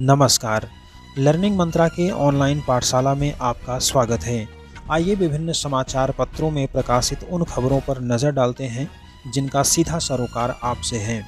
नमस्कार। लर्निंग मंत्रा के ऑनलाइन पाठशाला में आपका स्वागत है। आइए विभिन्न समाचार पत्रों में प्रकाशित उन खबरों पर नज़र डालते हैं जिनका सीधा सरोकार आपसे है।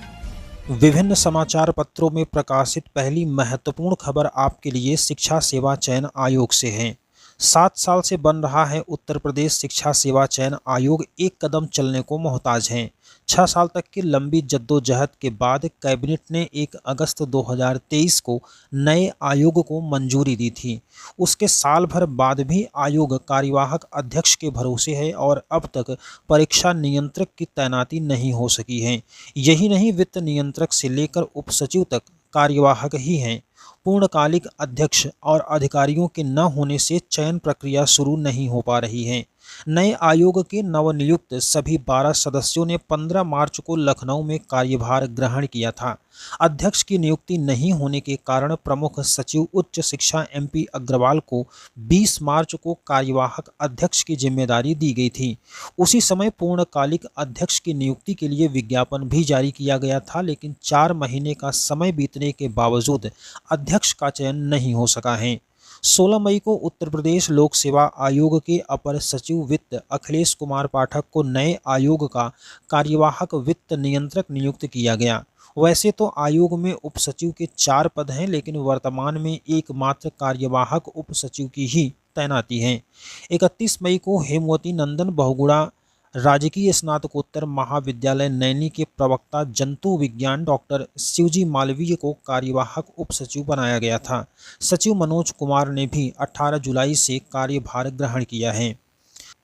विभिन्न समाचार पत्रों में प्रकाशित पहली महत्वपूर्ण खबर आपके लिए शिक्षा सेवा चयन आयोग से है। 7 साल से बन रहा है उत्तर प्रदेश शिक्षा सेवा चयन आयोग एक कदम चलने को मोहताज है। 6 साल तक की लंबी जद्दोजहद के बाद कैबिनेट ने 1 अगस्त 2023 को नए आयोग को मंजूरी दी थी। उसके साल भर बाद भी आयोग कार्यवाहक अध्यक्ष के भरोसे है और अब तक परीक्षा नियंत्रक की तैनाती नहीं हो सकी है। यही नहीं, वित्त नियंत्रक से लेकर उपसचिव तक कार्यवाहक ही हैं। पूर्णकालिक अध्यक्ष और अधिकारियों के न होने से चयन प्रक्रिया शुरू नहीं हो पा रही है। नए आयोग के नवनियुक्त सभी 12 सदस्यों ने 15 मार्च को लखनऊ में कार्यभार ग्रहण किया था। अध्यक्ष की नियुक्ति नहीं होने के कारण प्रमुख सचिव उच्च शिक्षा MP अग्रवाल को 20 मार्च को कार्यवाहक अध्यक्ष की जिम्मेदारी दी गई थी। उसी समय पूर्णकालिक अध्यक्ष की नियुक्ति के लिए विज्ञापन भी जारी किया गया था, लेकिन 4 महीने का समय बीतने के बावजूद अध्यक्ष का चयन नहीं हो सका है। 16 मई को उत्तर प्रदेश लोक सेवा आयोग के अपर सचिव वित्त अखिलेश कुमार पाठक को नए आयोग का कार्यवाहक वित्त नियंत्रक नियुक्त किया गया। वैसे तो आयोग में उपसचिव के 4 पद हैं, लेकिन वर्तमान में एकमात्र कार्यवाहक उपसचिव की ही तैनाती है। 31 मई को हेमवती नंदन बहुगुणा राजकीय स्नातकोत्तर महाविद्यालय नैनी के प्रवक्ता जंतु विज्ञान डॉक्टर शिवजी मालवीय को कार्यवाहक उपसचिव बनाया गया था। सचिव मनोज कुमार ने भी 18 जुलाई से कार्यभार ग्रहण किया है।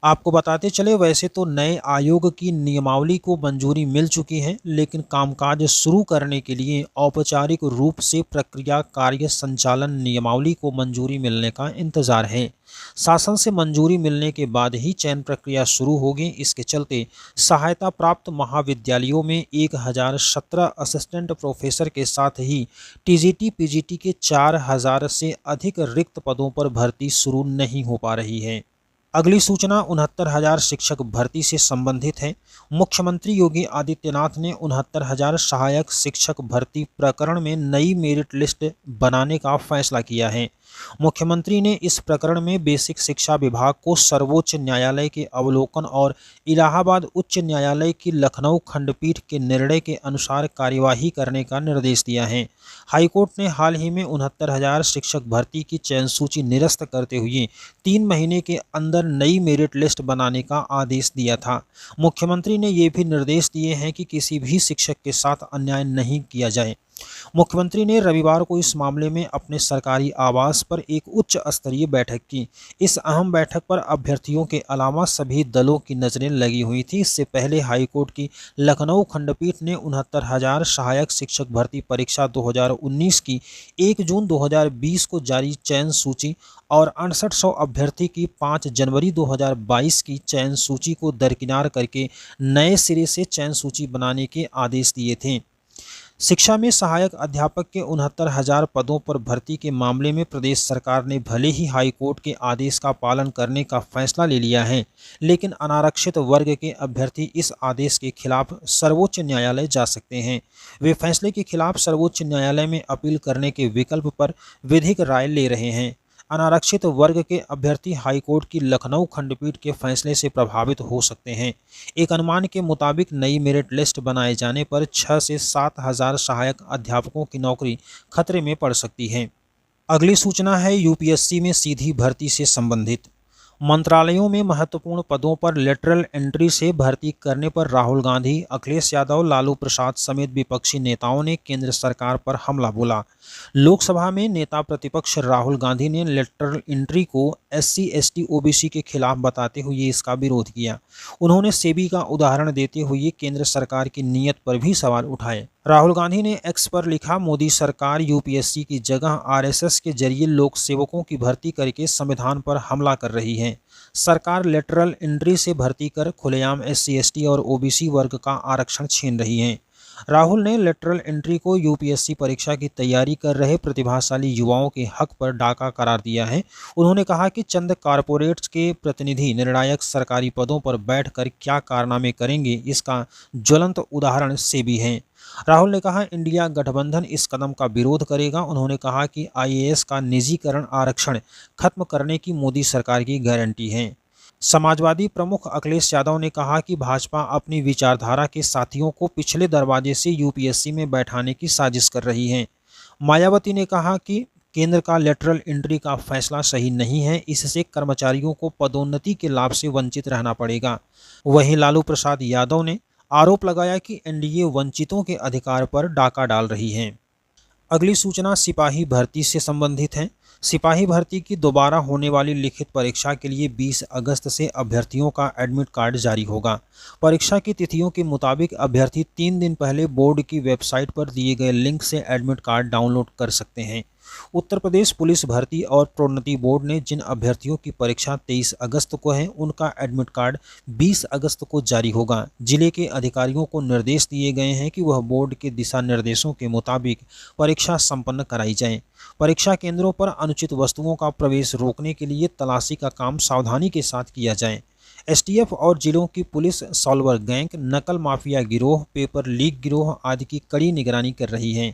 आपको बताते चले, वैसे तो नए आयोग की नियमावली को मंजूरी मिल चुकी है, लेकिन कामकाज शुरू करने के लिए औपचारिक रूप से प्रक्रिया कार्य संचालन नियमावली को मंजूरी मिलने का इंतजार है। शासन से मंजूरी मिलने के बाद ही चयन प्रक्रिया शुरू होगी। इसके चलते सहायता प्राप्त महाविद्यालयों में 1017 असिस्टेंट प्रोफेसर के साथ ही TGT PGT के 4000 से अधिक रिक्त पदों पर भर्ती शुरू नहीं हो पा रही है। अगली सूचना 69,000 शिक्षक भर्ती से संबंधित है। मुख्यमंत्री योगी आदित्यनाथ ने 69,000 सहायक शिक्षक भर्ती प्रकरण में नई मेरिट लिस्ट बनाने का फैसला किया है। मुख्यमंत्री ने इस प्रकरण में बेसिक शिक्षा विभाग को सर्वोच्च न्यायालय के अवलोकन और इलाहाबाद उच्च न्यायालय की लखनऊ खंडपीठ के निर्णय के अनुसार कार्यवाही करने का निर्देश दिया है। हाईकोर्ट ने हाल ही में 69,000 शिक्षक भर्ती की चयन सूची निरस्त करते हुए 3 महीने के अंदर नई मेरिट लिस्ट बनाने का आदेश दिया था। मुख्यमंत्री ने ये भी निर्देश दिए हैं कि किसी भी शिक्षक के साथ अन्याय नहीं किया जाए। मुख्यमंत्री ने रविवार को इस मामले में अपने सरकारी आवास पर एक उच्च स्तरीय बैठक की। इस अहम बैठक पर अभ्यर्थियों के अलावा सभी दलों की नज़रें लगी हुई थी। इससे पहले हाईकोर्ट की लखनऊ खंडपीठ ने 69,000 सहायक शिक्षक भर्ती परीक्षा 2019 की 1 जून 2020 को जारी चयन सूची और 6800 अभ्यर्थी की 5 जनवरी 2022 की चयन सूची को दरकिनार करके नए सिरे से चयन सूची बनाने के आदेश दिए थे। शिक्षा में सहायक अध्यापक के 69,000 पदों पर भर्ती के मामले में प्रदेश सरकार ने भले ही हाईकोर्ट के आदेश का पालन करने का फैसला ले लिया है, लेकिन अनारक्षित वर्ग के अभ्यर्थी इस आदेश के खिलाफ सर्वोच्च न्यायालय जा सकते हैं। वे फैसले के खिलाफ सर्वोच्च न्यायालय में अपील करने के विकल्प पर विधिक राय ले रहे हैं। अनारक्षित वर्ग के अभ्यर्थी हाईकोर्ट की लखनऊ खंडपीठ के फैसले से प्रभावित हो सकते हैं। एक अनुमान के मुताबिक नई मेरिट लिस्ट बनाए जाने पर 6 से 7,000 सहायक अध्यापकों की नौकरी खतरे में पड़ सकती है। अगली सूचना है UPSC में सीधी भर्ती से संबंधित। मंत्रालयों में महत्वपूर्ण पदों पर लेटरल एंट्री से भर्ती करने पर राहुल गांधी, अखिलेश यादव, लालू प्रसाद समेत विपक्षी नेताओं ने केंद्र सरकार पर हमला बोला। लोकसभा में नेता प्रतिपक्ष राहुल गांधी ने लेटरल एंट्री को SC ST OBC के खिलाफ बताते हुए इसका विरोध किया। उन्होंने सेबी का उदाहरण देते हुए केंद्र सरकार की नीयत पर भी सवाल उठाए। राहुल गांधी ने X पर लिखा, मोदी सरकार UPSC की जगह RSS के जरिए लोक सेवकों की भर्ती करके संविधान पर हमला कर रही है। सरकार लेटरल एंट्री से भर्ती कर खुलेआम SC ST और OBC वर्ग का आरक्षण छीन रही है। राहुल ने लेटरल एंट्री को UPSC परीक्षा की तैयारी कर रहे प्रतिभाशाली युवाओं के हक पर डाका करार दिया है। उन्होंने कहा कि चंद कारपोरेट्स के प्रतिनिधि निर्णायक सरकारी पदों पर बैठकर क्या कारनामे करेंगे, इसका ज्वलंत उदाहरण सेबी है। राहुल ने कहा, इंडिया गठबंधन इस कदम का विरोध करेगा। उन्होंने कहा कि आईएएस का निजीकरण आरक्षण खत्म करने की मोदी सरकार की गारंटी है। समाजवादी प्रमुख अखिलेश यादव ने कहा कि भाजपा अपनी विचारधारा के साथियों को पिछले दरवाजे से यूपीएससी में बैठाने की साजिश कर रही है। मायावती ने कहा कि केंद्र का लेटरल एंट्री का फैसला सही नहीं है, इससे कर्मचारियों को पदोन्नति के लाभ से वंचित रहना पड़ेगा। वहीं लालू प्रसाद यादव ने आरोप लगाया कि एनडीए वंचितों के अधिकार पर डाका डाल रही है। अगली सूचना सिपाही भर्ती से संबंधित है। सिपाही भर्ती की दोबारा होने वाली लिखित परीक्षा के लिए 20 अगस्त से अभ्यर्थियों का एडमिट कार्ड जारी होगा। परीक्षा की तिथियों के मुताबिक अभ्यर्थी 3 दिन पहले बोर्ड की वेबसाइट पर दिए गए लिंक से एडमिट कार्ड डाउनलोड कर सकते हैं। उत्तर प्रदेश पुलिस भर्ती और प्रोन्नति बोर्ड ने जिन अभ्यर्थियों की परीक्षा 23 अगस्त को है, उनका एडमिट कार्ड 20 अगस्त को जारी होगा। जिले के अधिकारियों को निर्देश दिए गए हैं कि वह बोर्ड के दिशा निर्देशों के मुताबिक परीक्षा संपन्न कराई जाए। परीक्षा केंद्रों पर अनुचित वस्तुओं का प्रवेश रोकने के लिए तलाशी का काम सावधानी के साथ किया जाए। एसटीएफ और जिलों की पुलिस सॉल्वर गैंग, नकल माफिया गिरोह, पेपर लीक गिरोह आदि की कड़ी निगरानी कर रही है।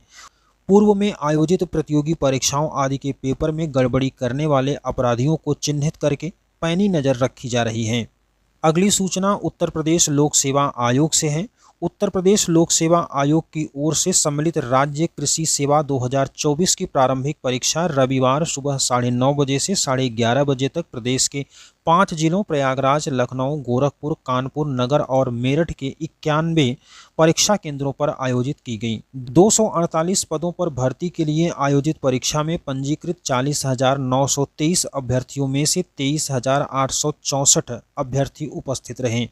पूर्व में आयोजित प्रतियोगी परीक्षाओं आदि के पेपर में गड़बड़ी करने वाले अपराधियों को चिन्हित करके पैनी नज़र रखी जा रही है। अगली सूचना उत्तर प्रदेश लोक सेवा आयोग से है। उत्तर प्रदेश लोक सेवा आयोग की ओर से सम्मिलित राज्य कृषि सेवा 2024 की प्रारंभिक परीक्षा रविवार सुबह 9:30 बजे से 11:30 बजे तक प्रदेश के 5 जिलों प्रयागराज, लखनऊ, गोरखपुर, कानपुर नगर और मेरठ के 91 परीक्षा केंद्रों पर आयोजित की गई। 248 पदों पर भर्ती के लिए आयोजित परीक्षा में पंजीकृत 40,923 अभ्यर्थियों में से 23,864 अभ्यर्थी उपस्थित रहे।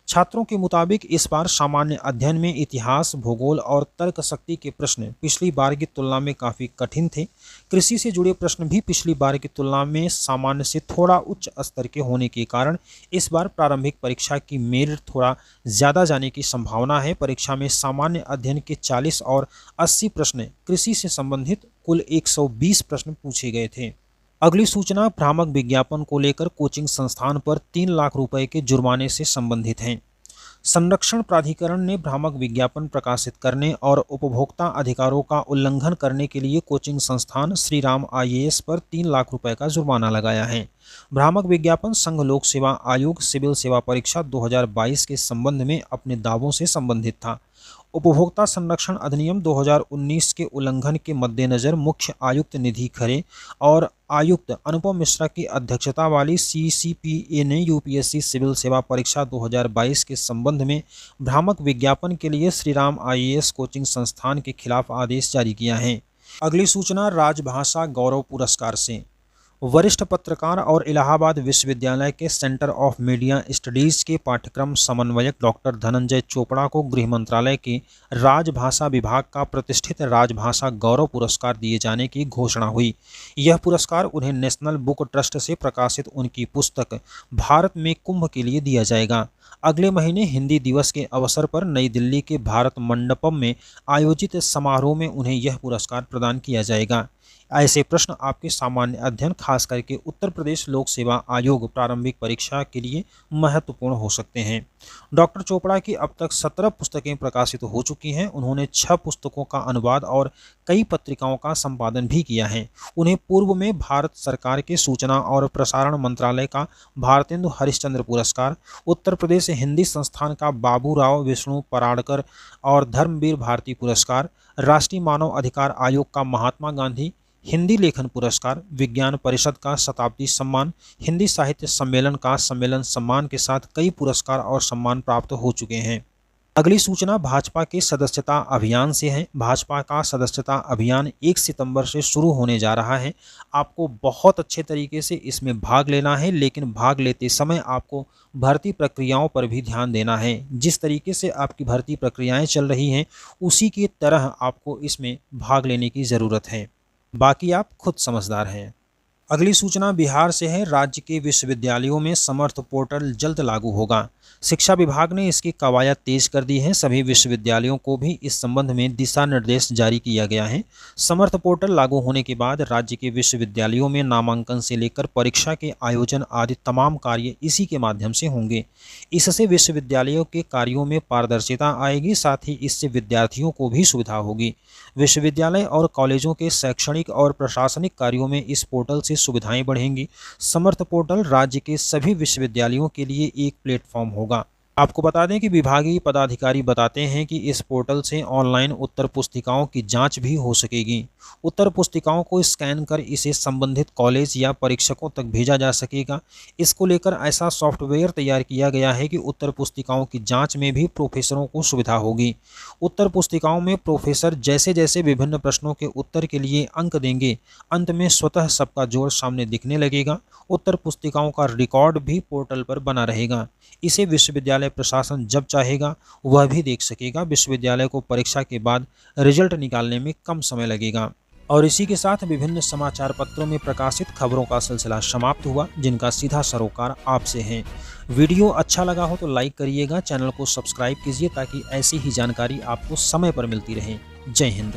छात्रों के मुताबिक इस बार सामान्य अध्ययन में इतिहास, भूगोल और तर्क शक्ति के प्रश्न पिछली बार की तुलना में काफ़ी कठिन थे। कृषि से जुड़े प्रश्न भी पिछली बार की तुलना में सामान्य से थोड़ा उच्च स्तर के होने के कारण इस बार प्रारंभिक परीक्षा की मेरिट थोड़ा ज़्यादा जाने की संभावना है। परीक्षा में सामान्य अध्ययन के 40 और 80 प्रश्न, कृषि से संबंधित कुल 120 प्रश्न पूछे गए थे। अगली सूचना भ्रामक विज्ञापन को लेकर कोचिंग संस्थान पर 3 लाख रुपए के जुर्माने से संबंधित है। संरक्षण प्राधिकरण ने भ्रामक विज्ञापन प्रकाशित करने और उपभोक्ता अधिकारों का उल्लंघन करने के लिए कोचिंग संस्थान श्री राम आईएएस पर 3 लाख रुपए का जुर्माना लगाया है। भ्रामक विज्ञापन संघ लोक सेवा आयोग सिविल सेवा परीक्षा 2022 के संबंध में अपने दावों से संबंधित था। उपभोक्ता संरक्षण अधिनियम 2019 के उल्लंघन के मद्देनज़र मुख्य आयुक्त निधि खरे और आयुक्त अनुपम मिश्रा की अध्यक्षता वाली सीसीपीए ने यूपीएससी सिविल सेवा परीक्षा 2022 के संबंध में भ्रामक विज्ञापन के लिए श्रीराम आईएएस कोचिंग संस्थान के खिलाफ आदेश जारी किया है। अगली सूचना राजभाषा गौरव पुरस्कार से। वरिष्ठ पत्रकार और इलाहाबाद विश्वविद्यालय के सेंटर ऑफ मीडिया स्टडीज़ के पाठ्यक्रम समन्वयक डॉक्टर धनंजय चोपड़ा को गृह मंत्रालय के राजभाषा विभाग का प्रतिष्ठित राजभाषा गौरव पुरस्कार दिए जाने की घोषणा हुई। यह पुरस्कार उन्हें नेशनल बुक ट्रस्ट से प्रकाशित उनकी पुस्तक भारत में कुंभ के लिए दिया जाएगा। अगले महीने हिंदी दिवस के अवसर पर नई दिल्ली के भारत मंडपम में आयोजित समारोह में उन्हें यह पुरस्कार प्रदान किया जाएगा। ऐसे प्रश्न आपके सामान्य अध्ययन, खास करके उत्तर प्रदेश लोक सेवा आयोग प्रारंभिक परीक्षा के लिए महत्वपूर्ण हो सकते हैं। डॉक्टर चोपड़ा की अब तक 17 पुस्तकें प्रकाशित हो चुकी हैं। उन्होंने 6 पुस्तकों का अनुवाद और कई पत्रिकाओं का संपादन भी किया है। उन्हें पूर्व में भारत सरकार के सूचना और प्रसारण मंत्रालय का भारतेंदु हरिश्चंद्र पुरस्कार, उत्तर प्रदेश हिंदी संस्थान का बाबूराव विष्णु पराड़कर और धर्मवीर भारती पुरस्कार, राष्ट्रीय मानव अधिकार आयोग का महात्मा गांधी हिंदी लेखन पुरस्कार, विज्ञान परिषद का शताब्दी सम्मान, हिंदी साहित्य सम्मेलन का सम्मेलन सम्मान के साथ कई पुरस्कार और सम्मान प्राप्त हो चुके हैं। अगली सूचना भाजपा के सदस्यता अभियान से है। भाजपा का सदस्यता अभियान 1 सितंबर से शुरू होने जा रहा है। आपको बहुत अच्छे तरीके से इसमें भाग लेना है, लेकिन भाग लेते समय आपको भर्ती प्रक्रियाओं पर भी ध्यान देना है। जिस तरीके से आपकी भर्ती प्रक्रियाएं चल रही हैं, उसी की तरह आपको इसमें भाग लेने की ज़रूरत है। बाकी आप खुद समझदार हैं। अगली सूचना बिहार से है। राज्य के विश्वविद्यालयों में समर्थ पोर्टल जल्द लागू होगा। शिक्षा विभाग ने इसकी कवायद तेज कर दी है। सभी विश्वविद्यालयों को भी इस संबंध में दिशा निर्देश जारी किया गया है। समर्थ पोर्टल लागू होने के बाद राज्य के विश्वविद्यालयों में नामांकन से लेकर परीक्षा के आयोजन आदि तमाम कार्य इसी के माध्यम से होंगे। इससे विश्वविद्यालयों के कार्यों में पारदर्शिता आएगी, साथ ही इससे विद्यार्थियों को भी सुविधा होगी। विश्वविद्यालय और कॉलेजों के शैक्षणिक और प्रशासनिक कार्यों में इस पोर्टल से सुविधाएं बढ़ेंगी। समर्थ पोर्टल राज्य के सभी विश्वविद्यालयों के लिए एक प्लेटफॉर्म होगा। आपको बता दें कि विभागीय पदाधिकारी बताते हैं कि इस पोर्टल से ऑनलाइन उत्तर पुस्तिकाओं की जांच भी हो सकेगी। उत्तर पुस्तिकाओं को स्कैन कर इसे संबंधित कॉलेज या परीक्षकों तक भेजा जा सकेगा। इसको लेकर ऐसा सॉफ्टवेयर तैयार किया गया है कि उत्तर पुस्तिकाओं की जांच में भी प्रोफेसरों को सुविधा होगी। उत्तर पुस्तिकाओं में प्रोफेसर जैसे जैसे विभिन्न प्रश्नों के उत्तर के लिए अंक देंगे, अंत में स्वतः सबका जोड़ सामने दिखने लगेगा। उत्तर पुस्तिकाओं का रिकॉर्ड भी पोर्टल पर बना रहेगा। इसे विश्वविद्यालय प्रशासन जब चाहेगा वह भी देख सकेगा। विश्वविद्यालय को परीक्षा के बाद रिजल्ट निकालने में कम समय लगेगा। और इसी के साथ विभिन्न समाचार पत्रों में प्रकाशित खबरों का सिलसिला समाप्त हुआ, जिनका सीधा सरोकार आपसे है। वीडियो अच्छा लगा हो तो लाइक करिएगा, चैनल को सब्सक्राइब कीजिए ताकि ऐसी ही जानकारी आपको समय पर मिलती रहे। जय हिंद।